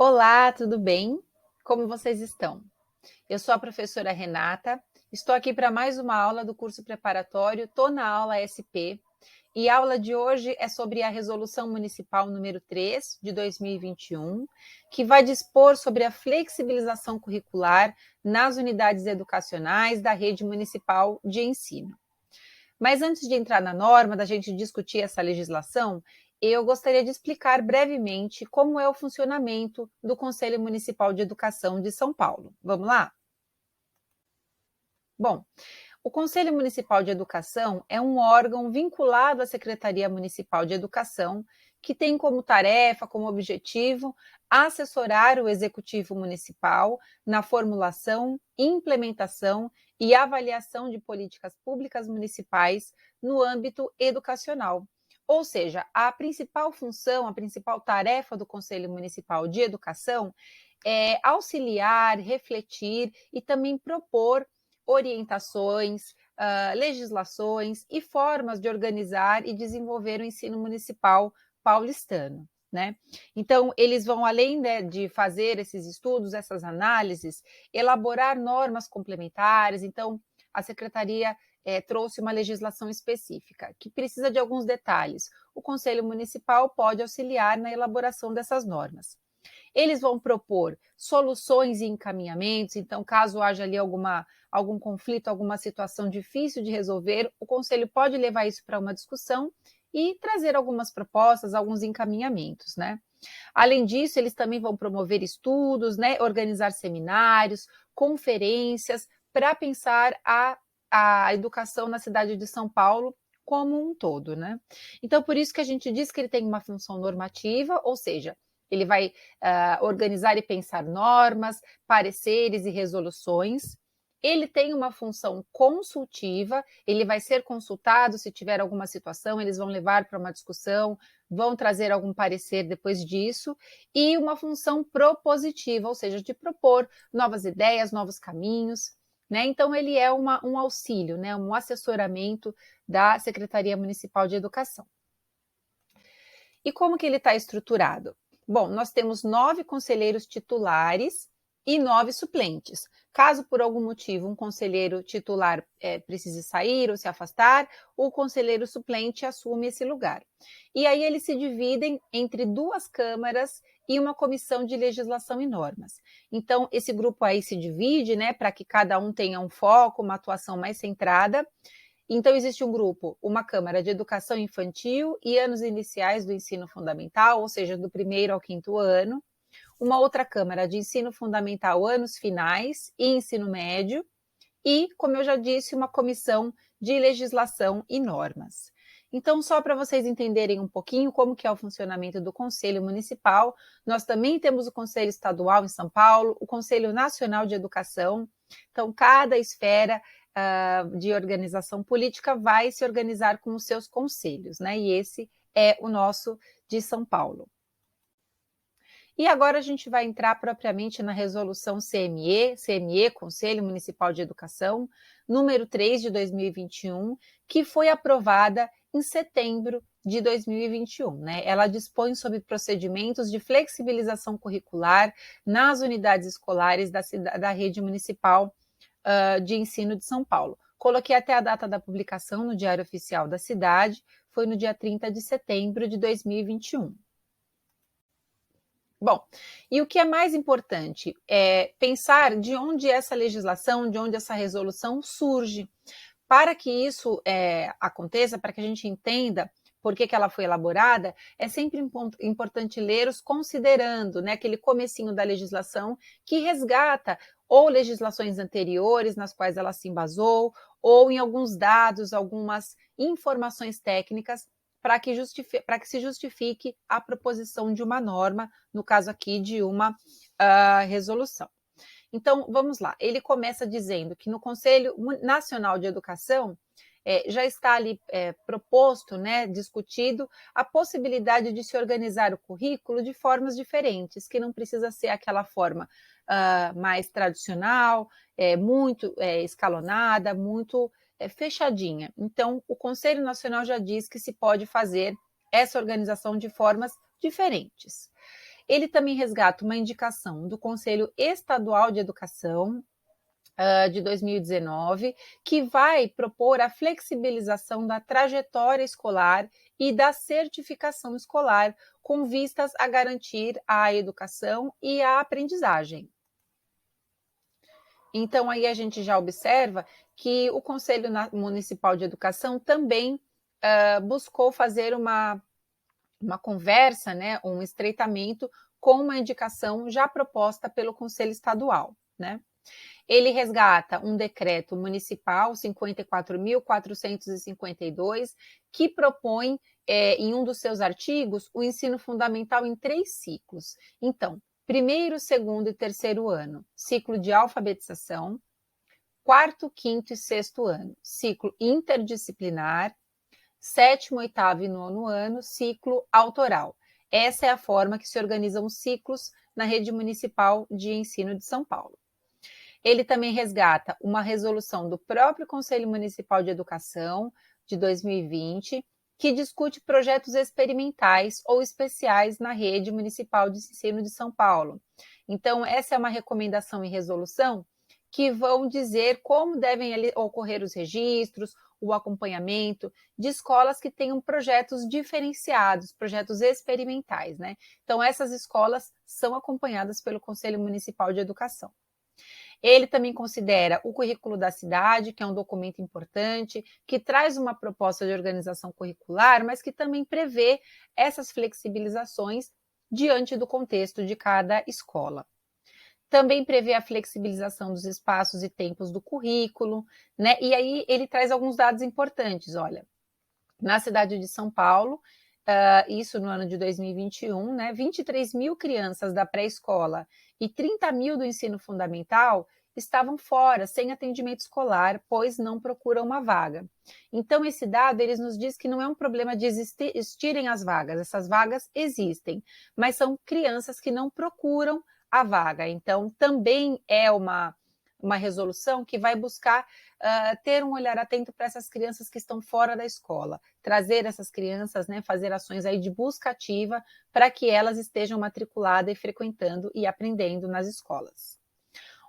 Olá, tudo bem? Como vocês estão? Eu sou a professora Renata, estou aqui para mais uma aula do curso preparatório, estou na aula SP, e a aula de hoje é sobre a Resolução Municipal número 3 de 2021, que vai dispor sobre a flexibilização curricular nas unidades educacionais da rede municipal de ensino. Mas antes de entrar na norma, da gente discutir essa legislação, eu gostaria de explicar brevemente como é o funcionamento do Conselho Municipal de Educação de São Paulo. Vamos lá? Bom, o Conselho Municipal de Educação é um órgão vinculado à Secretaria Municipal de Educação, que tem como tarefa, como objetivo, assessorar o Executivo Municipal na formulação, implementação e avaliação de políticas públicas municipais no âmbito educacional. Ou seja, a principal função, a principal tarefa do Conselho Municipal de Educação é auxiliar, refletir e também propor orientações, legislações e formas de organizar e desenvolver o ensino municipal paulistano. Né? Então, eles vão, além, né, de fazer esses estudos, essas análises, elaborar normas complementares. Então, a secretaria trouxe uma legislação específica, que precisa de alguns detalhes. O Conselho Municipal pode auxiliar na elaboração dessas normas. Eles vão propor soluções e encaminhamentos, então, caso haja ali algum conflito, alguma situação difícil de resolver, o Conselho pode levar isso para uma discussão e trazer algumas propostas, alguns encaminhamentos, né? Além disso, eles também vão promover estudos, né, organizar seminários, conferências, para pensar a educação na cidade de São Paulo como um todo, né? Então, por isso que a gente diz que ele tem uma função normativa, ou seja, ele vai organizar e pensar normas, pareceres e resoluções. Ele tem uma função consultiva, ele vai ser consultado se tiver alguma situação, eles vão levar para uma discussão, vão trazer algum parecer depois disso, e uma função propositiva, ou seja, de propor novas ideias, novos caminhos. Né? Então, ele é um auxílio, né? Um assessoramento da Secretaria Municipal de Educação. E como que ele está estruturado? Bom, nós temos 9 conselheiros titulares e 9 suplentes. Caso por algum motivo um conselheiro titular precise sair ou se afastar, o conselheiro suplente assume esse lugar. E aí eles se dividem entre 2 câmaras e uma comissão de legislação e normas. Então, esse grupo aí se divide, né, para que cada um tenha um foco, uma atuação mais centrada. Então, existe um grupo, uma Câmara de Educação Infantil e Anos Iniciais do Ensino Fundamental, ou seja, do 1º ao 5º ano, uma outra Câmara de Ensino Fundamental, Anos Finais e Ensino Médio, e, como eu já disse, uma Comissão de Legislação e Normas. Então, só para vocês entenderem um pouquinho como que é o funcionamento do Conselho Municipal, nós também temos o Conselho Estadual em São Paulo, o Conselho Nacional de Educação. Então, cada esfera de organização política vai se organizar com os seus conselhos, né? E esse é o nosso de São Paulo. E agora a gente vai entrar propriamente na resolução CME, Conselho Municipal de Educação, número 3 de 2021, que foi aprovada em setembro de 2021. Né? Ela dispõe sobre procedimentos de flexibilização curricular nas unidades escolares da rede municipal de ensino de São Paulo. Coloquei até a data da publicação no Diário Oficial da cidade, foi no dia 30 de setembro de 2021. Bom, e o que é mais importante é pensar de onde essa legislação, de onde essa resolução surge. Para que isso aconteça, para que a gente entenda por que ela foi elaborada, é sempre importante ler os considerando, né, aquele comecinho da legislação que resgata ou legislações anteriores nas quais ela se embasou, ou em alguns dados, algumas informações técnicas para que se justifique a proposição de uma norma, no caso aqui de uma resolução. Então, vamos lá. Ele começa dizendo que no Conselho Nacional de Educação já está ali proposto, né, discutido, a possibilidade de se organizar o currículo de formas diferentes, que não precisa ser aquela forma mais tradicional, muito escalonada, muito fechadinha. Então, o Conselho Nacional já diz que se pode fazer essa organização de formas diferentes. Ele também resgata uma indicação do Conselho Estadual de Educação, de 2019, que vai propor a flexibilização da trajetória escolar e da certificação escolar, com vistas a garantir a educação e a aprendizagem. Então, aí a gente já observa que o Conselho Municipal de Educação também buscou fazer uma conversa, né, um estreitamento com uma indicação já proposta pelo Conselho Estadual, né? Ele resgata um decreto municipal 54.452, que propõe, em um dos seus artigos, o ensino fundamental em 3 ciclos. Então, primeiro, segundo e terceiro ano, ciclo de alfabetização; quarto, quinto e sexto ano, ciclo interdisciplinar; sétimo, oitavo e nono ano, ciclo autoral. Essa é a forma que se organizam os ciclos na rede municipal de ensino de São Paulo. Ele também resgata uma resolução do próprio Conselho Municipal de Educação, de 2020, que discute projetos experimentais ou especiais na rede municipal de ensino de São Paulo. Então, essa é uma recomendação e resolução que vão dizer como devem ocorrer os registros, o acompanhamento de escolas que tenham projetos diferenciados, projetos experimentais, né? Então, essas escolas são acompanhadas pelo Conselho Municipal de Educação. Ele também considera o currículo da cidade, que é um documento importante, que traz uma proposta de organização curricular, mas que também prevê essas flexibilizações diante do contexto de cada escola. Também prevê a flexibilização dos espaços e tempos do currículo, né? E aí ele traz alguns dados importantes, olha. Na cidade de São Paulo, isso no ano de 2021, né, 23 mil crianças da pré-escola e 30 mil do ensino fundamental estavam fora, sem atendimento escolar, pois não procuram uma vaga. Então, esse dado, eles nos diz que não é um problema de existirem as vagas, essas vagas existem, mas são crianças que não procuram a vaga. Então, também é uma resolução que vai buscar ter um olhar atento para essas crianças que estão fora da escola, trazer essas crianças, né, fazer ações aí de busca ativa para que elas estejam matriculadas e frequentando e aprendendo nas escolas.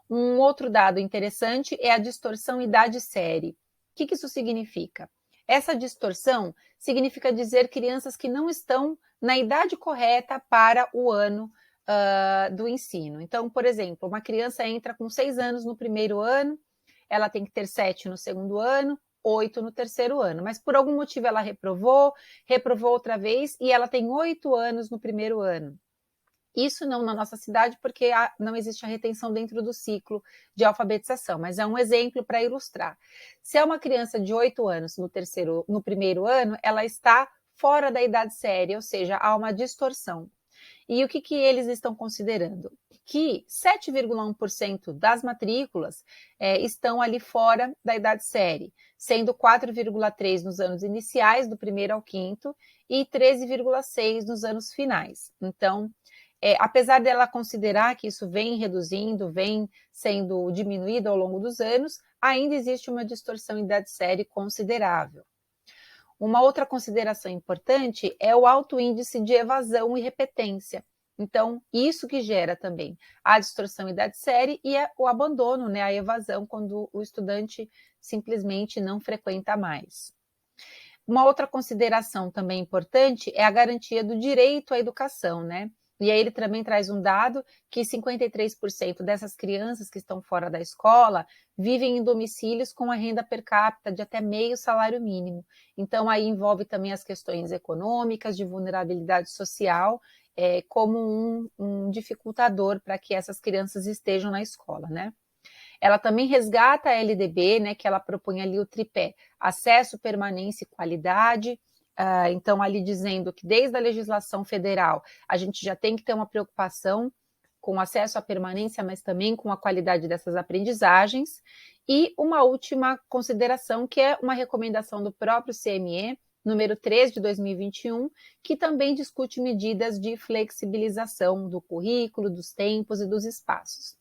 Um outro dado interessante é a distorção idade-série. O que isso significa? Essa distorção significa dizer crianças que não estão na idade correta para o ano do ensino. Então, por exemplo, uma criança entra com 6 anos no primeiro ano, ela tem que ter 7 no segundo ano, 8 no terceiro ano, mas por algum motivo ela reprovou outra vez e ela tem 8 anos no primeiro ano. Isso não na nossa cidade, porque não existe a retenção dentro do ciclo de alfabetização, mas é um exemplo para ilustrar. Se é uma criança de 8 anos no primeiro ano, ela está fora da idade séria, ou seja, há uma distorção. E o que eles estão considerando? Que 7,1% das matrículas estão ali fora da idade série, sendo 4,3% nos anos iniciais, do primeiro ao quinto, e 13,6% nos anos finais. Então, apesar dela considerar que isso vem reduzindo, vem sendo diminuído ao longo dos anos, ainda existe uma distorção em idade série considerável. Uma outra consideração importante é o alto índice de evasão e repetência. Então, isso que gera também a distorção em idade série e o abandono, né, a evasão, quando o estudante simplesmente não frequenta mais. Uma outra consideração também importante é a garantia do direito à educação, né? E aí ele também traz um dado que 53% dessas crianças que estão fora da escola vivem em domicílios com a renda per capita de até meio salário mínimo. Então, aí envolve também as questões econômicas, de vulnerabilidade social, como um dificultador para que essas crianças estejam na escola, né? Ela também resgata a LDB, né, que ela propõe ali o tripé: acesso, permanência e qualidade. Então, ali dizendo que desde a legislação federal a gente já tem que ter uma preocupação com acesso à permanência, mas também com a qualidade dessas aprendizagens. E uma última consideração, que é uma recomendação do próprio CME, número 3 de 2021, que também discute medidas de flexibilização do currículo, dos tempos e dos espaços.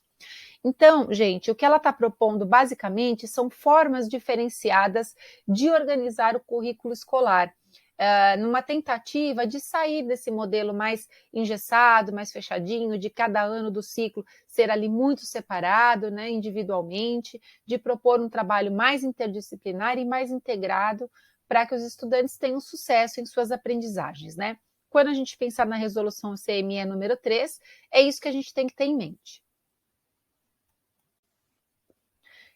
Então, gente, o que ela está propondo basicamente são formas diferenciadas de organizar o currículo escolar. numa tentativa de sair desse modelo mais engessado, mais fechadinho, de cada ano do ciclo ser ali muito separado, né, individualmente, de propor um trabalho mais interdisciplinar e mais integrado para que os estudantes tenham sucesso em suas aprendizagens, né? Quando a gente pensar na resolução CME número 3, é isso que a gente tem que ter em mente.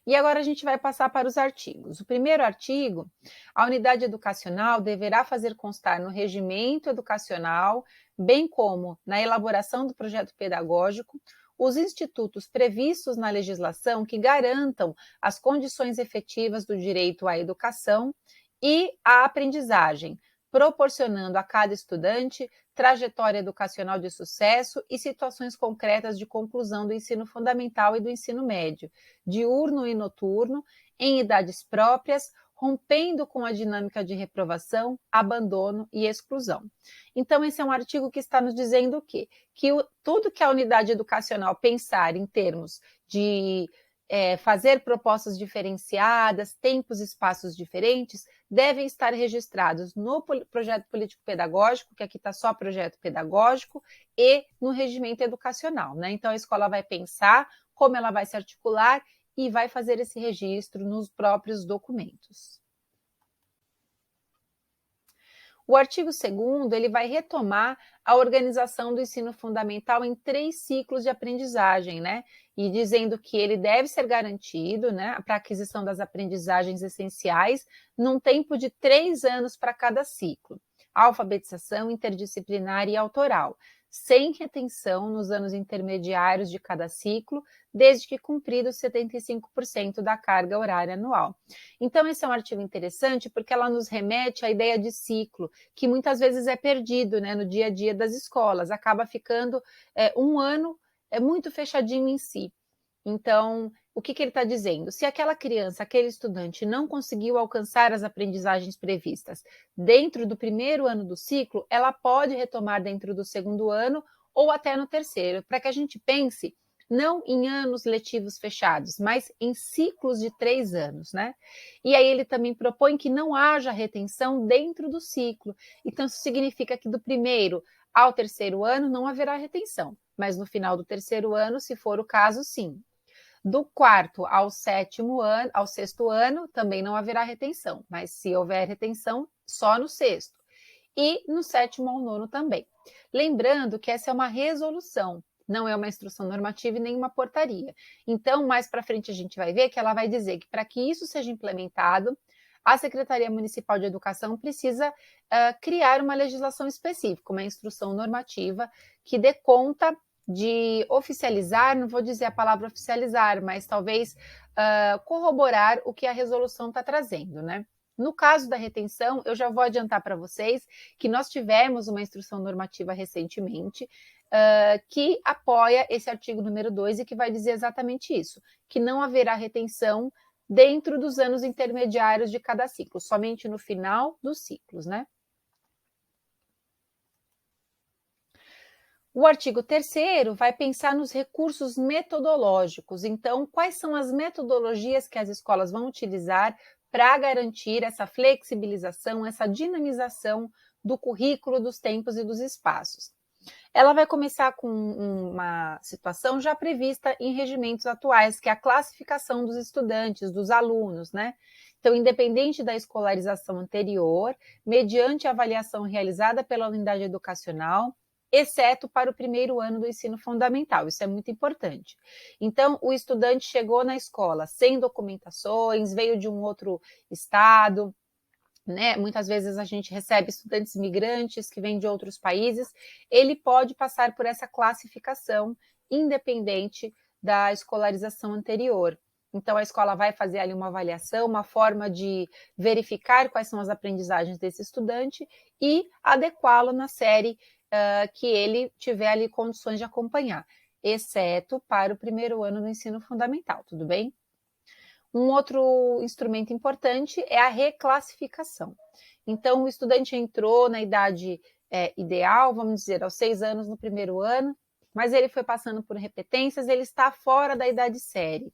E agora a gente vai passar para os artigos. O primeiro artigo, a unidade educacional deverá fazer constar no regimento educacional, bem como na elaboração do projeto pedagógico, os institutos previstos na legislação que garantam as condições efetivas do direito à educação e à aprendizagem, proporcionando a cada estudante trajetória educacional de sucesso e situações concretas de conclusão do ensino fundamental e do ensino médio, diurno e noturno, em idades próprias, rompendo com a dinâmica de reprovação, abandono e exclusão. Então, esse é um artigo que está nos dizendo o quê? Tudo que a unidade educacional pensar em termos de fazer propostas diferenciadas, tempos e espaços diferentes, devem estar registrados no projeto político-pedagógico, que aqui está só projeto pedagógico, e no regimento educacional, né? Então, a escola vai pensar como ela vai se articular e vai fazer esse registro nos próprios documentos. O artigo 2º, ele vai retomar a organização do ensino fundamental em 3 ciclos de aprendizagem, né? E dizendo que ele deve ser garantido, né, para a aquisição das aprendizagens essenciais, num tempo de 3 anos para cada ciclo. Alfabetização interdisciplinar e autoral, sem retenção nos anos intermediários de cada ciclo, desde que cumpridos 75% da carga horária anual. Então, esse é um artigo interessante porque ela nos remete à ideia de ciclo, que muitas vezes é perdido, né, no dia a dia das escolas, acaba ficando um ano muito fechadinho em si. Então, o que ele está dizendo? Se aquela criança, aquele estudante não conseguiu alcançar as aprendizagens previstas dentro do primeiro ano do ciclo, ela pode retomar dentro do segundo ano ou até no terceiro, para que a gente pense não em anos letivos fechados, mas em ciclos de 3 anos, né? E aí ele também propõe que não haja retenção dentro do ciclo. Então, isso significa que do primeiro ao terceiro ano não haverá retenção, mas no final do terceiro ano, se for o caso, sim. Do 4º ao 7º ano, ao 6º ano, também não haverá retenção, mas se houver retenção, só no 6º. E no 7º ao 9º também. Lembrando que essa é uma resolução, não é uma instrução normativa e nem uma portaria. Então, mais para frente a gente vai ver que ela vai dizer que para que isso seja implementado, a Secretaria Municipal de Educação precisa criar uma legislação específica, uma instrução normativa que dê conta de oficializar, não vou dizer a palavra oficializar, mas talvez corroborar o que a resolução está trazendo, né? No caso da retenção, eu já vou adiantar para vocês que nós tivemos uma instrução normativa recentemente que apoia esse artigo número 2 e que vai dizer exatamente isso, que não haverá retenção dentro dos anos intermediários de cada ciclo, somente no final dos ciclos, né? O artigo 3º vai pensar nos recursos metodológicos. Então, quais são as metodologias que as escolas vão utilizar para garantir essa flexibilização, essa dinamização do currículo, dos tempos e dos espaços? Ela vai começar com uma situação já prevista em regimentos atuais, que é a classificação dos estudantes, dos alunos, né? Então, independente da escolarização anterior, mediante a avaliação realizada pela unidade educacional, exceto para o primeiro ano do ensino fundamental, isso é muito importante. Então, o estudante chegou na escola sem documentações, veio de um outro estado, né? Muitas vezes a gente recebe estudantes migrantes que vêm de outros países, ele pode passar por essa classificação independente da escolarização anterior. Então, a escola vai fazer ali uma avaliação, uma forma de verificar quais são as aprendizagens desse estudante e adequá-lo na série que ele tiver ali condições de acompanhar, exceto para o primeiro ano do ensino fundamental, tudo bem? Um outro instrumento importante é a reclassificação. Então, o estudante entrou na idade ideal, vamos dizer, aos 6 anos no primeiro ano, mas ele foi passando por repetências, ele está fora da idade série.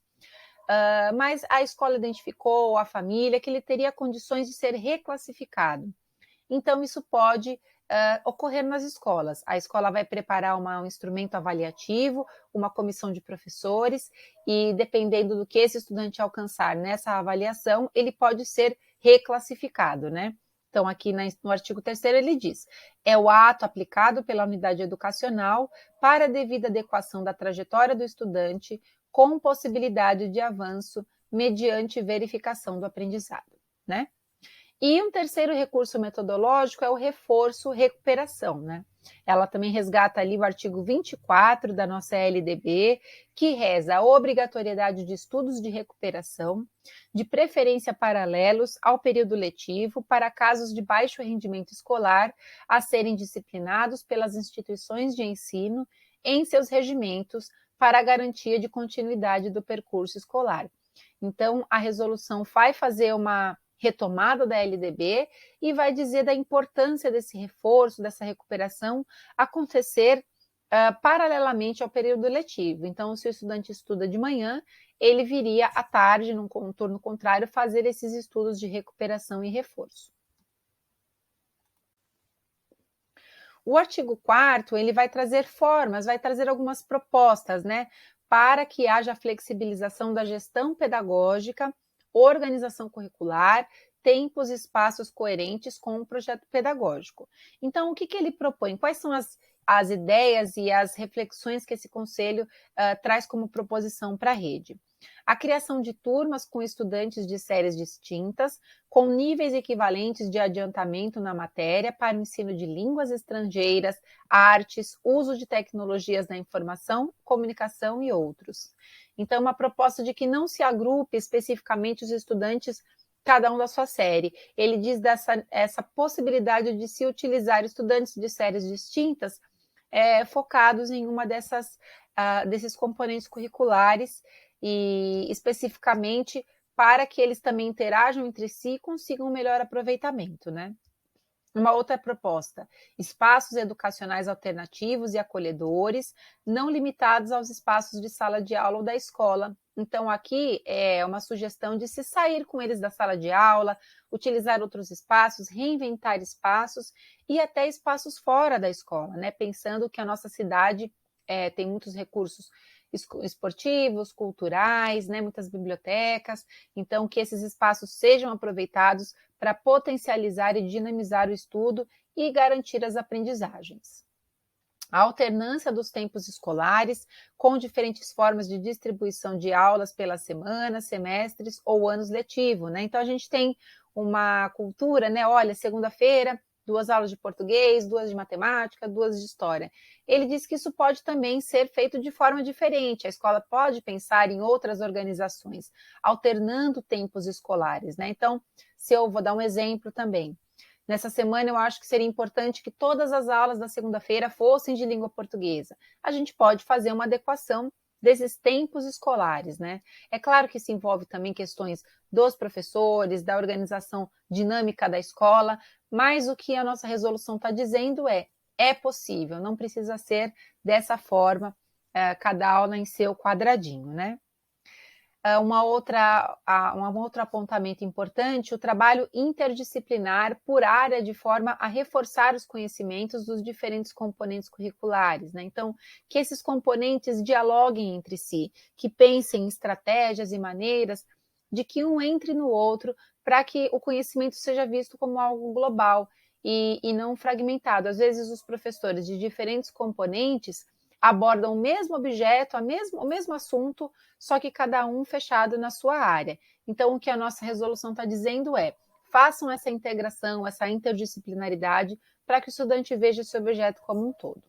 Mas a escola identificou, a família, que ele teria condições de ser reclassificado. então isso pode ocorrer nas escolas. A escola vai preparar um instrumento avaliativo, uma comissão de professores, e dependendo do que esse estudante alcançar nessa avaliação, ele pode ser reclassificado, né? Então, aqui no artigo 3º ele diz: é o ato aplicado pela unidade educacional para a devida adequação da trajetória do estudante com possibilidade de avanço mediante verificação do aprendizado, né? E um terceiro recurso metodológico é o reforço-recuperação, né? Ela também resgata ali o artigo 24 da nossa LDB, que reza a obrigatoriedade de estudos de recuperação, de preferência paralelos ao período letivo, para casos de baixo rendimento escolar, a serem disciplinados pelas instituições de ensino em seus regimentos para a garantia de continuidade do percurso escolar. Então, a resolução vai fazer uma retomada da LDB e vai dizer da importância desse reforço, dessa recuperação acontecer paralelamente ao período letivo. Então, se o estudante estuda de manhã, ele viria à tarde, num turno contrário, fazer esses estudos de recuperação e reforço. O artigo 4º, ele vai trazer formas, vai trazer algumas propostas, né, para que haja flexibilização da gestão pedagógica, organização curricular, tempos e espaços coerentes com o projeto pedagógico. Então, o que ele propõe? Quais são as ideias e as reflexões que esse conselho traz como proposição para a rede? A criação de turmas com estudantes de séries distintas, com níveis equivalentes de adiantamento na matéria para o ensino de línguas estrangeiras, artes, uso de tecnologias da informação, comunicação e outros. Então, uma proposta de que não se agrupe especificamente os estudantes, cada um da sua série. Ele diz essa possibilidade de se utilizar estudantes de séries distintas focados em uma desses componentes curriculares, e especificamente para que eles também interajam entre si e consigam um melhor aproveitamento, né? Uma outra proposta: espaços educacionais alternativos e acolhedores, não limitados aos espaços de sala de aula ou da escola. Então, aqui é uma sugestão de se sair com eles da sala de aula, utilizar outros espaços, reinventar espaços e até espaços fora da escola, né? Pensando que a nossa cidade tem muitos recursos esportivos, culturais, né? Muitas bibliotecas, então que esses espaços sejam aproveitados para potencializar e dinamizar o estudo e garantir as aprendizagens. A alternância dos tempos escolares, com diferentes formas de distribuição de aulas pelas semanas, semestres ou anos letivo, né? Então, a gente tem uma cultura, né? Olha, segunda-feira, 2 aulas de português, 2 de matemática, 2 de história. Ele diz que isso pode também ser feito de forma diferente. A escola pode pensar em outras organizações, alternando tempos escolares, né? Então, se eu vou dar um exemplo também. Nessa semana, eu acho que seria importante que todas as aulas da segunda-feira fossem de língua portuguesa. A gente pode fazer uma adequação desses tempos escolares, né? É claro que isso envolve também questões dos professores, da organização dinâmica da escola, mas o que a nossa resolução está dizendo é possível, não precisa ser dessa forma, cada aula em seu quadradinho, né? Um outro apontamento importante: o trabalho interdisciplinar por área, de forma a reforçar os conhecimentos dos diferentes componentes curriculares, né? Então, que esses componentes dialoguem entre si, que pensem em estratégias e maneiras de que um entre no outro, para que o conhecimento seja visto como algo global e não fragmentado. Às vezes, os professores de diferentes componentes abordam o mesmo objeto, o mesmo assunto, só que cada um fechado na sua área. Então, o que a nossa resolução está dizendo façam essa integração, essa interdisciplinaridade, para que o estudante veja esse objeto como um todo.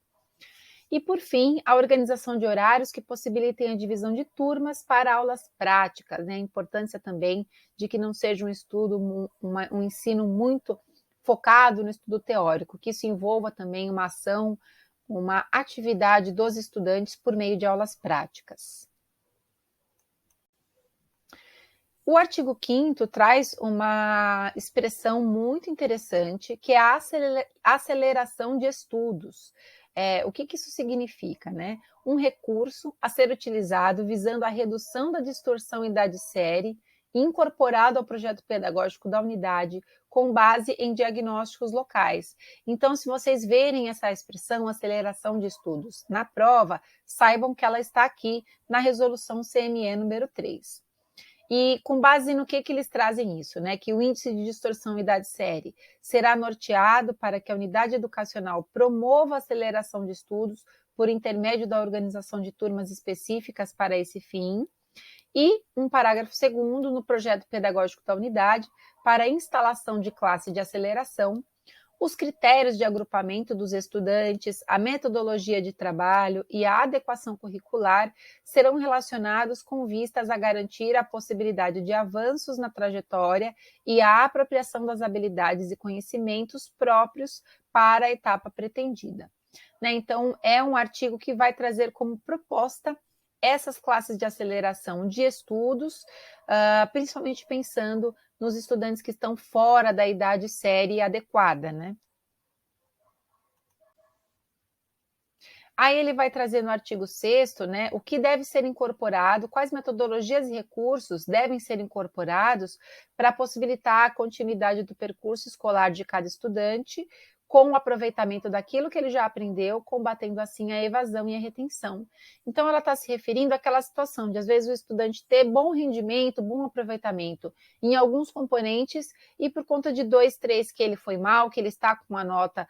E, por fim, a organização de horários que possibilitem a divisão de turmas para aulas práticas, né? A importância também de que não seja um estudo, um ensino muito focado no estudo teórico, que isso envolva também uma ação, uma atividade dos estudantes por meio de aulas práticas. O artigo 5º traz uma expressão muito interessante, que é a aceleração de estudos. O que isso significa, né? Um recurso a ser utilizado visando a redução da distorção em idade série incorporado ao projeto pedagógico da unidade, com base em diagnósticos locais. Então, se vocês verem essa expressão, aceleração de estudos, na prova, saibam que ela está aqui na resolução CME número 3. E com base no que eles trazem isso, né? Que o índice de distorção idade-série será norteado para que a unidade educacional promova a aceleração de estudos por intermédio da organização de turmas específicas para esse fim, e um parágrafo segundo no projeto pedagógico da unidade para a instalação de classe de aceleração, os critérios de agrupamento dos estudantes, a metodologia de trabalho e a adequação curricular serão relacionados com vistas a garantir a possibilidade de avanços na trajetória e a apropriação das habilidades e conhecimentos próprios para a etapa pretendida. Né? Então, é um artigo que vai trazer como proposta essas classes de aceleração de estudos, principalmente pensando nos estudantes que estão fora da idade série adequada, né? Aí ele vai trazer no artigo 6º, né, o que deve ser incorporado, quais metodologias e recursos devem ser incorporados para possibilitar a continuidade do percurso escolar de cada estudante, com o aproveitamento daquilo que ele já aprendeu, combatendo assim a evasão e a retenção. Então, ela está se referindo àquela situação de, às vezes, o estudante ter bom rendimento, bom aproveitamento em alguns componentes e por conta de 2, 3 que ele foi mal, que ele está com uma nota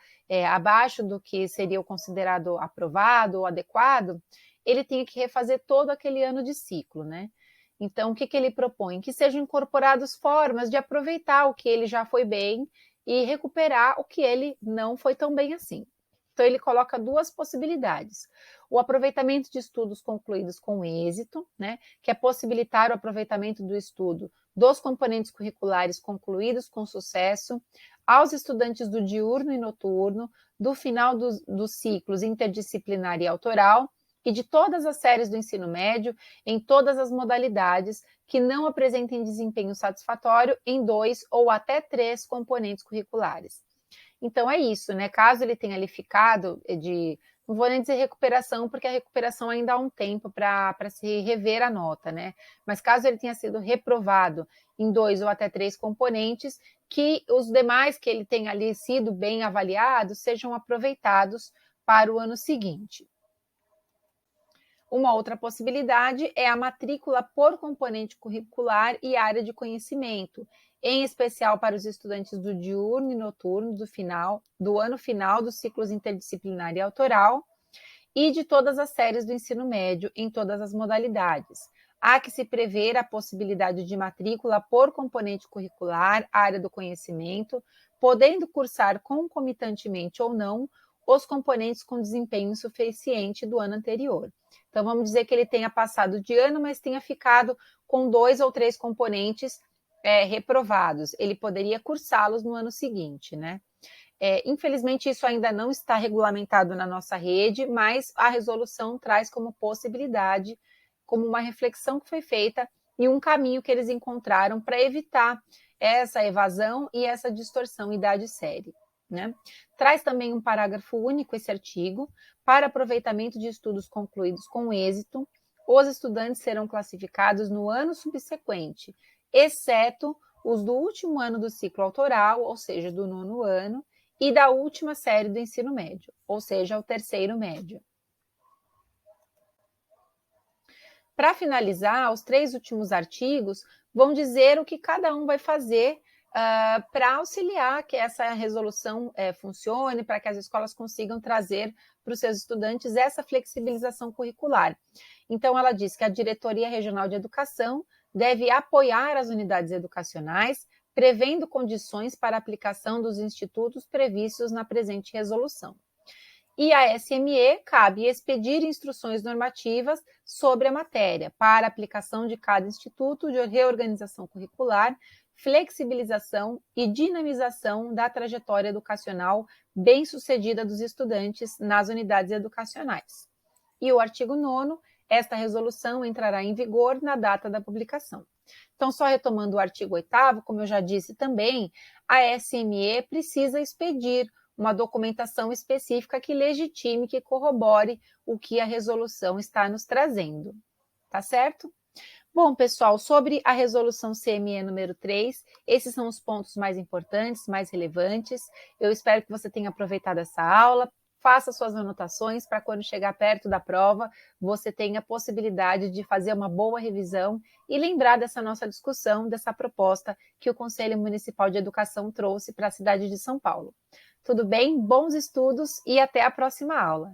abaixo do que seria o considerado aprovado ou adequado, ele tem que refazer todo aquele ano de ciclo, né? Então, o que ele propõe? Que sejam incorporadas formas de aproveitar o que ele já foi bem e recuperar o que ele não foi tão bem assim. Então, ele coloca 2 possibilidades. O aproveitamento de estudos concluídos com êxito, né, que é possibilitar o aproveitamento do estudo dos componentes curriculares concluídos com sucesso, aos estudantes do diurno e noturno, do final dos ciclos interdisciplinar e autoral, e de todas as séries do ensino médio, em todas as modalidades, que não apresentem desempenho satisfatório em 2 ou até 3 componentes curriculares. Então é isso, né? Caso ele tenha ali ficado não vou nem dizer recuperação, porque a recuperação ainda há um tempo para se rever a nota, né? Mas caso ele tenha sido reprovado em 2 ou até 3 componentes, que os demais que ele tenha ali sido bem avaliados sejam aproveitados para o ano seguinte. Uma outra possibilidade é a matrícula por componente curricular e área de conhecimento, em especial para os estudantes do diurno e noturno do ano final dos ciclos interdisciplinar e autoral e de todas as séries do ensino médio em todas as modalidades. Há que se prever a possibilidade de matrícula por componente curricular, área do conhecimento, podendo cursar concomitantemente ou não os componentes com desempenho insuficiente do ano anterior. Então, vamos dizer que ele tenha passado de ano, mas tenha ficado com 2 ou 3 componentes reprovados. Ele poderia cursá-los no ano seguinte, né? Infelizmente, isso ainda não está regulamentado na nossa rede, mas a resolução traz como possibilidade, como uma reflexão que foi feita e um caminho que eles encontraram para evitar essa evasão e essa distorção idade-série. Né? Traz também um parágrafo único esse artigo. Para aproveitamento de estudos concluídos com êxito, os estudantes serão classificados no ano subsequente, exceto os do último ano do ciclo autoral, ou seja, do 9º ano, e da última série do ensino médio, ou seja, o 3º médio. Para finalizar, os 3 últimos artigos vão dizer o que cada um vai fazer para auxiliar que essa resolução funcione, para que as escolas consigam trazer para os seus estudantes essa flexibilização curricular. Então, ela diz que a Diretoria Regional de Educação deve apoiar as unidades educacionais, prevendo condições para a aplicação dos institutos previstos na presente resolução. E a SME cabe expedir instruções normativas sobre a matéria, para aplicação de cada instituto de reorganização curricular, flexibilização e dinamização da trajetória educacional bem-sucedida dos estudantes nas unidades educacionais. E o artigo 9º, esta resolução entrará em vigor na data da publicação. Então, só retomando o artigo 8º, como eu já disse também, a SME precisa expedir uma documentação específica que legitime, que corrobore o que a resolução está nos trazendo. Tá certo? Bom, pessoal, sobre a resolução CME número 3, esses são os pontos mais importantes, mais relevantes. Eu espero que você tenha aproveitado essa aula. Faça suas anotações para quando chegar perto da prova, você tenha a possibilidade de fazer uma boa revisão e lembrar dessa nossa discussão, dessa proposta que o Conselho Municipal de Educação trouxe para a cidade de São Paulo. Tudo bem? Bons estudos e até a próxima aula.